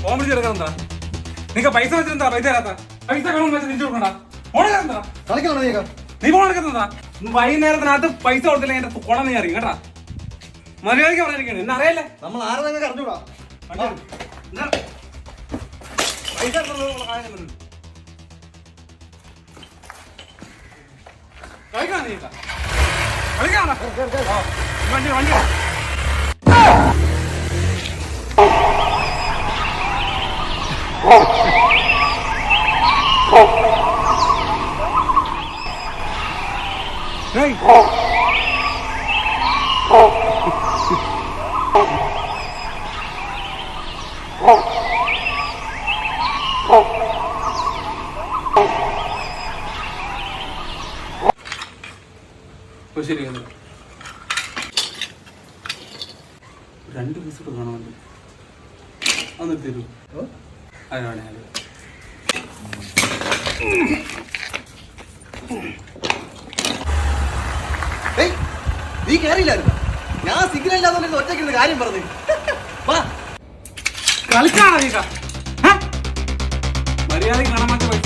Phone വിളിച്ച് എടുക്കണെന്താ? നിനക്ക് പൈസ വെച്ചിരുന്നാ പൈസ തരാത്ത? പൈസ കളും വെച്ച് തിരിച്ചു കൊടുക്കണ്ട. ഫോൺ എടുക്കണ്ടാ? നീ ഫോൺ എടുക്കുന്നതാ? വൈകുന്നേരത്തിനകത്ത് പൈസ കൊടുത്തില്ല എന്റെ കുളം നീ അറിയും കേട്ടാ. മര്യാദയ്ക്ക് പറഞ്ഞിരിക്കണേ, എന്നെ അറിയാലേ? നമ്മൾ ആരെന്നൊക്കെ അറിഞ്ഞൂടാ. പൈസ കളിക്കാ നീ കളിക്കാണ വണ്ടി വണ്ടി ശരി, 2 പീസ് കൂടെ കാണാമല്ലോ. അന്ന് തരൂ. അതിനാണ് നീ കേറിയില്ലായിരുന്നു. ഞാൻ സിഗ്നൽ ഇല്ലാതെ ഒറ്റയ്ക്ക് കാര്യം പറഞ്ഞു. കളിക്കാണോ നീ? മര്യാദ കാണാൻ പൈസ